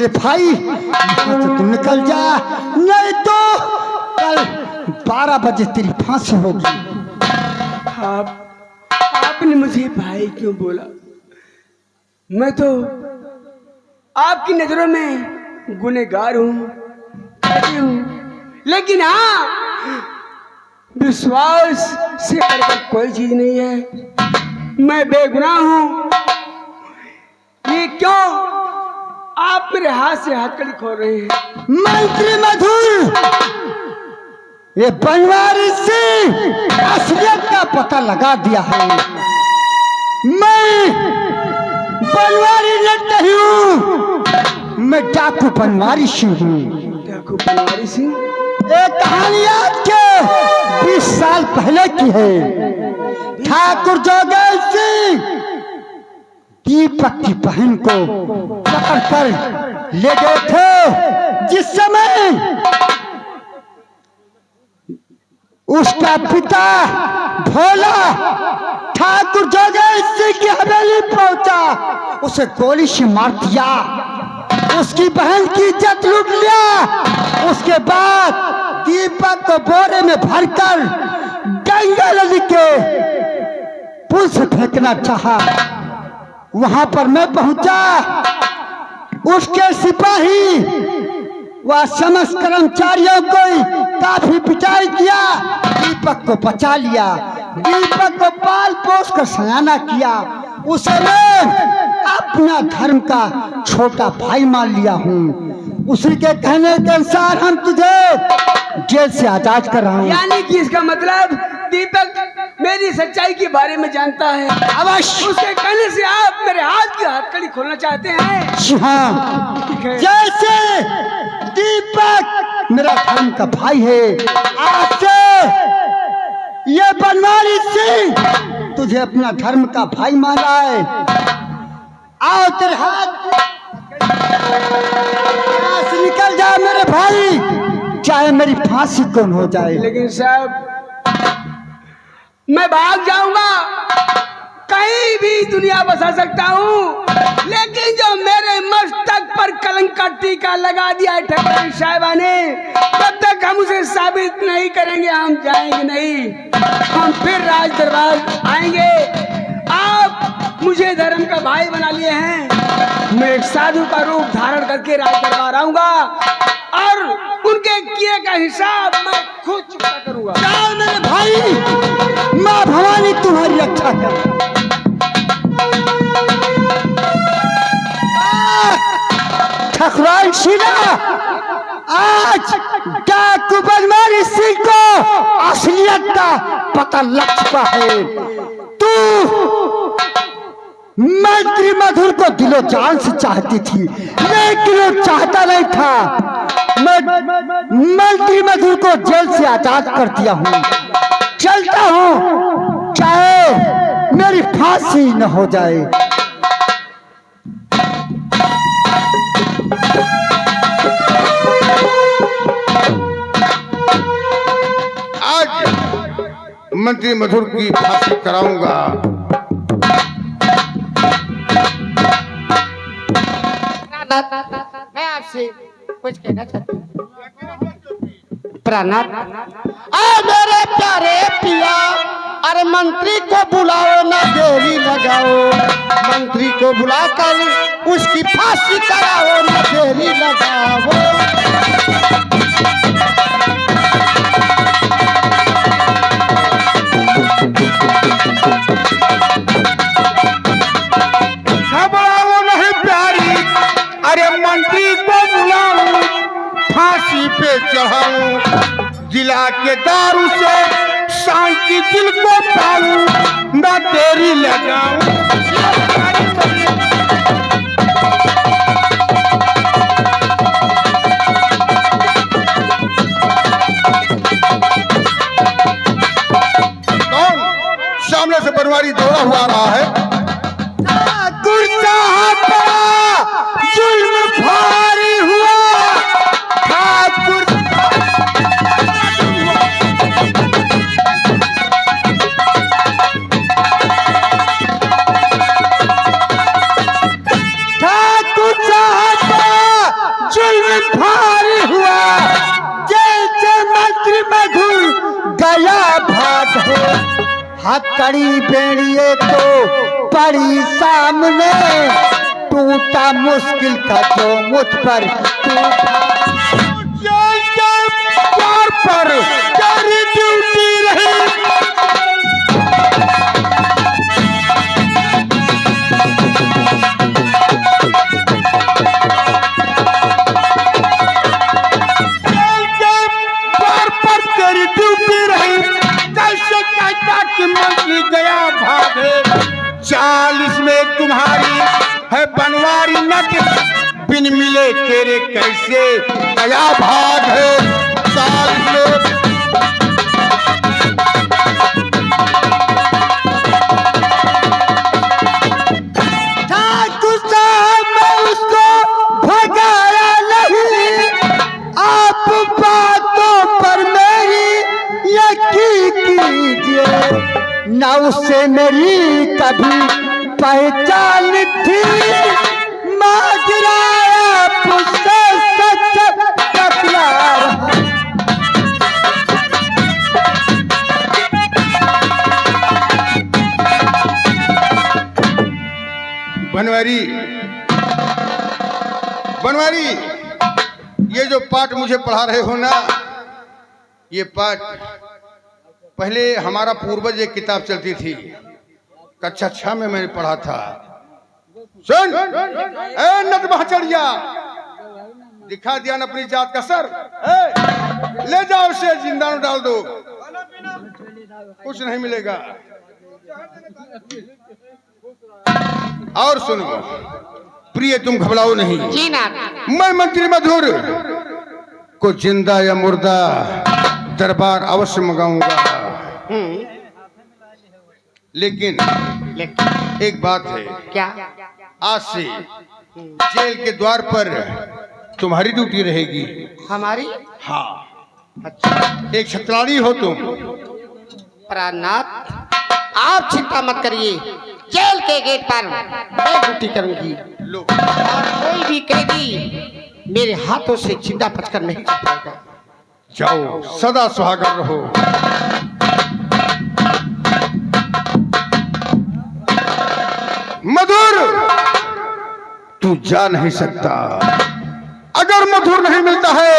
मेरे भाई यहाँ से तुम निकल जा, नहीं तो कल 12 बजे तेरी फांसी होगी। आपने मुझे भाई क्यों बोला? मैं तो आपकी नजरों में गुनहगार हूँ, लेकिन हाँ, विश्वास से बढ़कर कोई चीज नहीं है। मैं बेगुनाह हूँ। ये क्यों आप मेरे हाथ से हथकड़ी खोल रहे हैं? मंत्री मधुर, ये बनवारी सिंह असलियत का पता लगा दिया है। मैं बनवारी नहीं हूँ, मैं डाकू बनवारी सिंह हूँ। डाकू बनवारी सिंह? ये कहानी आज के 20 साल पहले की है। ठाकुर जोगेश सिंह दीपक की बहन को पकड़ कर ले गए थे, जिस समय उसका पिता भोला ठाकुर जोगेश सिंह की हवेली पहुंचा, उसे गोली से मार दिया, उसकी बहन की इज्जत लूट लिया। उसके बाद दीपक को बोरे में भरकर गंगा नदी के पुल से फेंकना चाहा। वहां पर मैं पहुंचा, उसके सिपाही व समस्त कर्मचारियों को काफी पिटाई किया, दीपक को बचा लिया, दीपक को पाल पोस कर सयाना किया। उसे मैं अपना धर्म का छोटा भाई मान लिया हूँ। उसी के कहने के अनुसार हम तुझे जेल से आजाद कर रहा हूँ। यानी कि इसका मतलब दीपक मेरी सच्चाई के बारे में जानता है। अवश्य। उसके कहने से आप मेरे हाथ की हथकड़ी खोलना चाहते हैं? हाँ, जैसे दीपक मेरा धर्म का भाई है, आज से ये बनवारी सिंह तुझे अपना धर्म का भाई मान रहा है। आओ तेरे हाथ से निकल जा मेरे भाई, चाहे मेरी फांसी कौन हो जाए। लेकिन साहब, मैं भाग जाऊंगा, कहीं भी दुनिया बसा सकता हूँ, लेकिन जो मेरे मस्तक पर कलंक का टीका लगा दिया है ठकुराइन साहिबा ने, तब तक हम उसे साबित नहीं करेंगे। हम जाएंगे नहीं, हम फिर राज दरबार आएंगे। आप मुझे धर्म का भाई बना लिए हैं, मैं एक साधु का रूप धारण करके राज दरबार आऊंगा और उनके किए का हिसाब मैं खुद चुकता करूंगा। जाओ मेरे भाई, माँ भवानी तुम्हारी रक्षा कर। ठकुराइन सिंह, आज डाकू बनवारी सिंह को असलियत का पता लग चुका है। तू मंत्री मधुर को दिलो जान से चाहती थी, लेकिन वो चाहता नहीं था। मैं मंत्री मधुर को जेल से आजाद कर दिया हूँ, चलता हूँ, चाहे मेरी फांसी न हो जाए। आज मंत्री मधुर की फांसी कराऊंगा। मैं आपसे कुछ कहना चाहता हूँ। प्राणात, मेरे प्यारे पिया, अरे मंत्री को बुलाओ ना देरी लगाओ, मंत्री को बुलाकर उसकी फांसी कराओ ना देरी लगाओ। घबराओ नहीं प्यारी, अरे मंत्री को बुलाऊं, फांसी पे चढ़ाऊं, जिला के दारू से शांति दिल को पाऊं, ना देरी लगाऊं। कौन सामने से बनवारी दौड़ा हुआ आ रहा है? जुल्म भारी हुआ ठाकुर। ठाकुर साहब हथकड़ी बेड़िए तो पड़ी सामने, टूटा मुश्किल का जो मुझ पर टूटा। जेल के द्वार पर तेरी ड्यूटी रही। जेल के द्वार पर तेरी ड्यूटी रही। कैसे कहता कि मंत्री गया भागे। 40 में तुम्हारी है बनवारी नट, बिन मिले तेरे कैसे गया भाग है। 40 में ठाकुर साहब मैं उसको भगाया नहीं, आप बातों पर मेरी यकीन कीजिए। न उससे मेरी कभी पहचान थी, माजरा आपसे सच का प्यार। बनवारी, बनवारी, ये जो पाठ मुझे पढ़ा रहे हो ना, ये पाठ पहले हमारा पूर्वज एक किताब चलती थी, कक्षा 6 में मैंने पढ़ा था। सुन, ए नट महचड़िया, दिखा दिया न अपनी जात का सर। ले जाओ उसे जिंदा में डाल दो, कुछ नहीं मिलेगा। और सुनो प्रिय, तुम घबराओ नहीं। जी ना। मैं मंत्री मधुर को जिंदा या मुर्दा दरबार अवश्य मंगाऊंगा। लेकिन एक बात है, क्या? आज से जेल के द्वार पर तुम्हारी ड्यूटी रहेगी। हमारी? हाँ, अच्छा। एक छत्राणी हो तुम। प्राणनाथ, आप चिंता मत करिए, जेल के गेट पर मैं ड्यूटी करूंगी। लो, और कोई भी कैदी मेरे हाथों से जिंदा बचकर नहीं जा पाएगा। जाओ, सदा सुहागर रहो। मधुर, तू जा नहीं सकता। अगर मधुर नहीं मिलता है,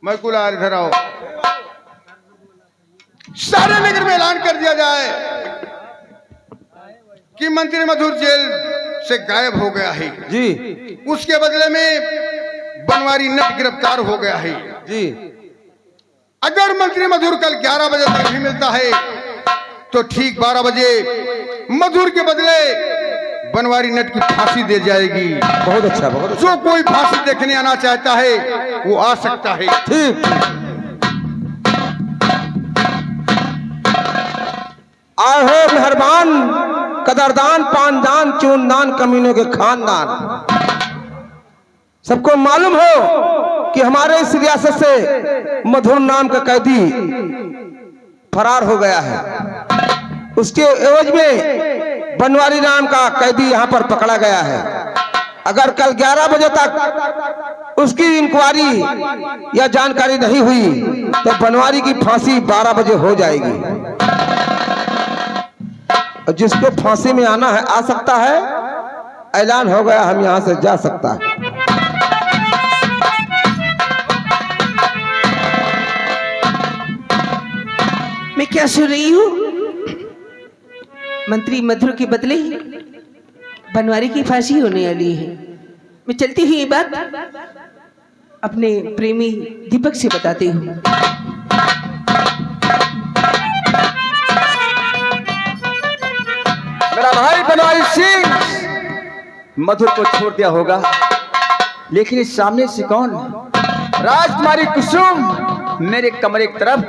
मैं कुला इधर आओ, सारे नगर में ऐलान कर दिया जाए कि मंत्री मधुर जेल से गायब हो गया है जी उसके बदले में बनवारी नट गिरफ्तार हो गया है जी। अगर मंत्री मधुर कल 11 बजे तक नहीं मिलता है तो ठीक 12 बजे मधुर के बदले बनवारी नट की फांसी दे जाएगी। बहुत अच्छा, बहुत अच्छा। जो कोई फांसी देखने आना चाहता है वो आ सकता है। ठीक। आए हो मेहरबान, कदरदान, पानदान, चूनदान, कमीनों के खानदान। सबको मालूम हो कि हमारे इस रियासत से मधुर नाम का कैदी फरार हो गया है। उसके एवज में बनवारी नाम का कैदी यहाँ पर पकड़ा गया है। अगर कल 11 बजे तक उसकी इंक्वायरी या जानकारी नहीं हुई तो बनवारी की फांसी 12 बजे हो जाएगी। जिसको फांसी में आना है आ सकता है, ऐलान हो गया, हम यहाँ से जा सकता है। मैं क्या सुन रही हूँ? मंत्री मधुर के बदले बनवारी की फांसी होने वाली है। मैं चलती हुई ये बात अपने प्रेमी दीपक से बताती हूँ। मेरा भाई बनवारी सिंह मधुर को छोड़ दिया होगा, लेकिन इस सामने से कौन? राजकुमारी कुसुम मेरे कमरे की तरफ।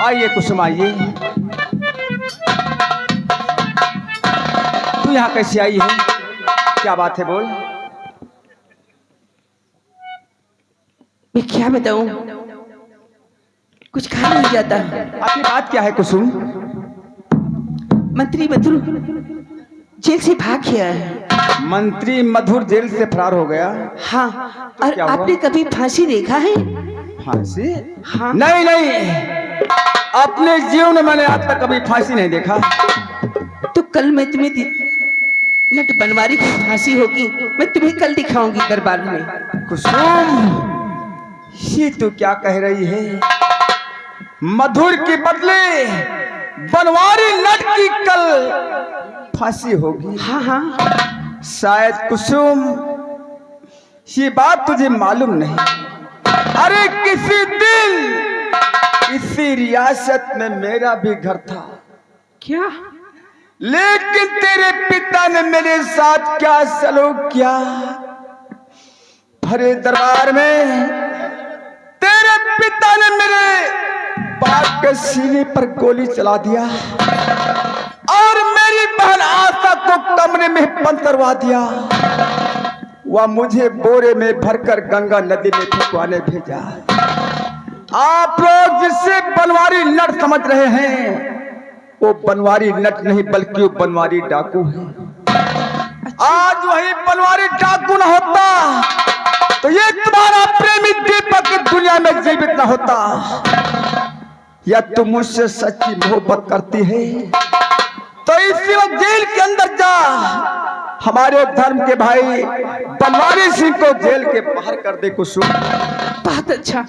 आइए कुसुम, आइए। तू यहाँ कैसे आई है? क्या बात है, बोल। मैं क्या बताऊं, कुछ कहा नहीं जाता। आपकी बात क्या है कुसुम? मंत्री मधुर जेल से भाग गया है। मंत्री मधुर जेल से फरार हो गया। हाँ, और क्या हुआ? आपने कभी फांसी देखा है? फांसी? हाँ। नहीं नहीं, अपने जीवन में मैंने आज तक कभी फांसी नहीं देखा। तो कल मैं तुम्हें नट बनवारी की फांसी होगी, मैं तुम्हें कल दिखाऊंगी दरबार में। कुसुम, ये तू क्या कह रही है? मधुर के बदले बनवारी नट की कल फांसी होगी? हाँ हाँ, शायद कुसुम ये बात तुझे मालूम नहीं। अरे किसी दिन इसी रियासत में मेरा भी घर था, क्या? लेकिन तेरे पिता ने मेरे साथ क्या सलूक किया। भरे दरबार में तेरे पिता ने मेरे बाप के सीने पर गोली चला दिया और मेरी बहन आशा को कमरे में बंद करवा दिया। वह मुझे बोरे में भरकर गंगा नदी में फेंकवाने भेजा। आप लोग जिसे बनवारी नट समझ रहे हैं, वो बनवारी नट नहीं बल्कि वो बनवारी डाकू है। आज वही बनवारी डाकू न होता तो ये तुम्हारा प्रेमी दीपक दुनिया में जीवित न होता। या तुम मुझसे सच्ची मोहब्बत करती है तो इसी वक्त जेल के अंदर जा हमारे धर्म के भाई बनवारी सिंह को जेल के बाहर कर दे। कुसुम, बहुत अच्छा,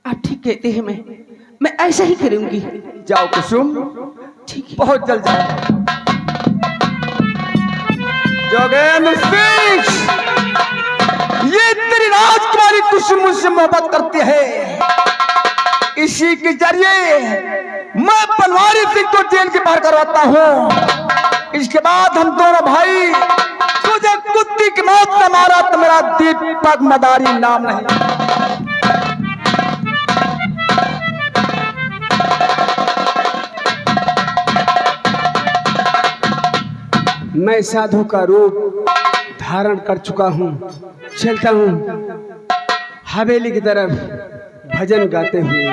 आप ठीक कहते हैं, मैं ऐसा ही करूंगी। जाओ कुसुम, ठीक है। बहुत जल्द जाओ। जोगेंद्र सिंह, ये तेरी राजकुमारी कुसुम मुझसे मोहब्बत करती है। इसी के जरिए मैं बनवारी सिंह को जेल के बाहर करवाता हूँ। इसके बाद हम दोनों भाई, तुझे कुत्ती की मौत से मारा तो मेरा दीपक मदारी नाम नहीं। मैं साधु का रूप धारण कर चुका हूँ। चलता हूँ हवेली की तरफ भजन गाते हुए।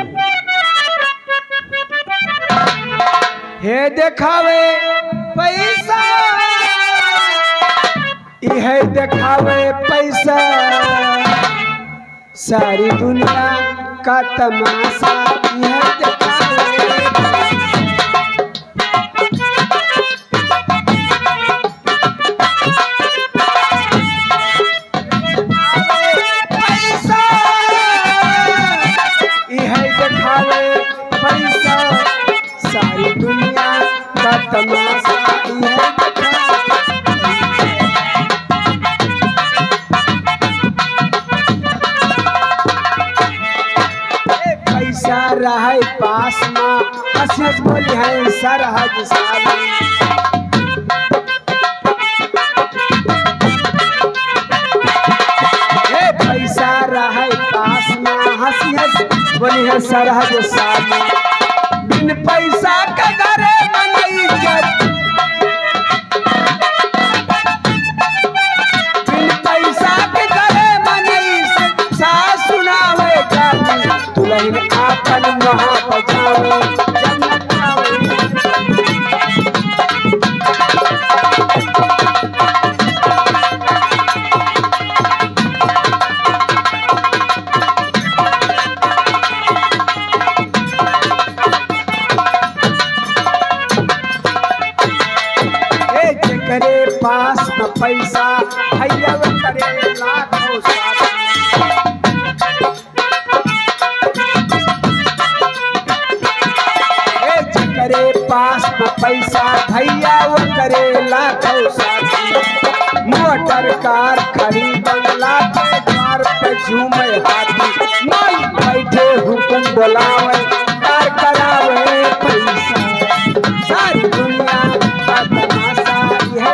हे देखावे पैसा, यह देखावे पैसा, सारी दुनिया का तमाशा यह देखावे। सारी दुनिया का तमाशा पैसा रहा पास में, हंस बोली है सरहद साली। पैसा रहा पास में, हंस बोली है सरहद साली। बिन पैसा का घरे बनई इज्जत, बिन पैसा के घरे बनई सास सुनावे जाती। दुल्हन आपन वहाँ बजावे जन्नत आवे। पास में पैसा भैया करे लाखों साथी। करे पास में पैसा भैया वो करे लाखों साथी। मोटर कार खड़ी बंगला के द्वार पे झूमे हाथी। माई बैठे हुकुम बोलावे कार करावे पैसा। सारी दुनिया का तमाशा है।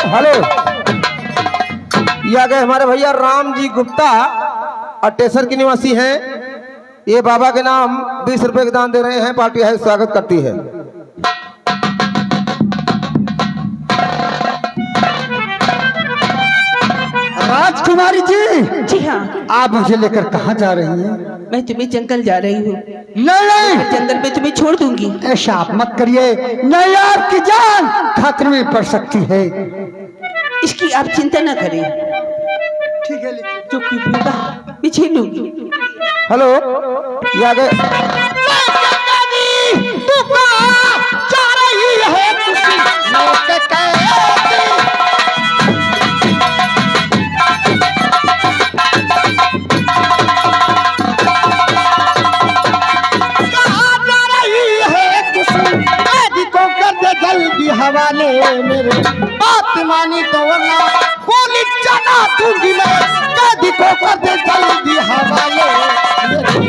हेलो, ये आ गए हमारे भैया राम जी गुप्ता, अटेसर के निवासी हैं। ये बाबा के नाम 20 रुपए के दान दे रहे हैं। पार्टी है स्वागत करती है। राजकुमारी जी, जी हाँ, आप मुझे लेकर कहाँ जा रही हैं? मैं तुम्हें जंगल जा रही हूँ। नहीं, जंगल में तुम्हें छोड़ दूंगी। ऐसा आप मत करिए, नहीं आपकी जान खतरे में पड़ सकती है। इसकी आप चिंता न करें, ठीक है, लेकिन जो कुछ भी होगा मैं झेलूंगी। हेलो, ये आ गए। जल्दी हवाले मेरे बात मानी तो वरना गोली चला दूंगी मैं, कैदी को कर दे जल्दी हवाले मेरे।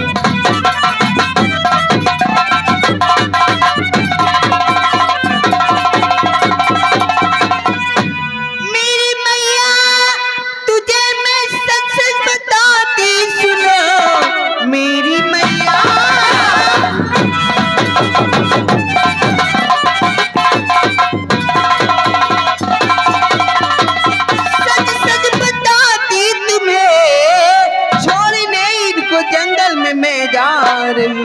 मेरी मैया तुझे मैं सच सच बताती सुनो, मेरी मैया सच सच बताती तुम्हें, छोड़ने इनको जंगल में मैं जा रही हूँ,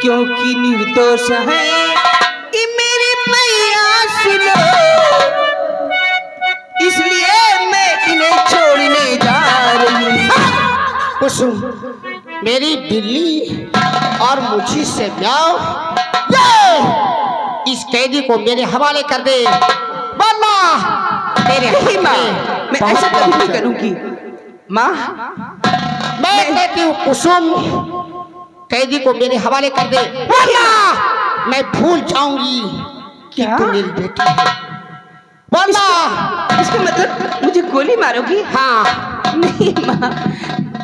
क्योंकि निर्दोष है कि मेरी मैया सुनो, इसलिए मैं इन्हें छोड़ने जा रही हूँ। कुसुम, मेरी बिल्ली और मुझी से म्याऊं, ये इस कैदी को मेरे हवाले कर दे, वरना तेरे नहीं माँ, मैं बहुत ऐसा कभी नहीं बहुत करूंगी। माँ, मैं कहती हूँ कुसुम, कैदी को मेरे हवाले कर दे, वरना मैं भूल जाऊंगी कि क्या? तू मेरी बेटी है, वरना इसका मतलब मुझे गोली मारोगी? हाँ, नहीं माँ,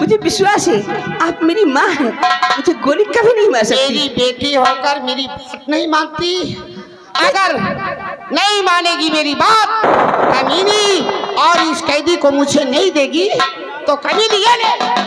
मुझे विश्वास है आप मेरी माँ हैं, मुझे गोली कभी नहीं मार सकती। मेरी बेटी होकर मेरी बात नहीं मानती, अगर नहीं मानेगी मेरी बात कमीनी और इस कैदी को मुझे नहीं देगी तो कमीनी ये ले।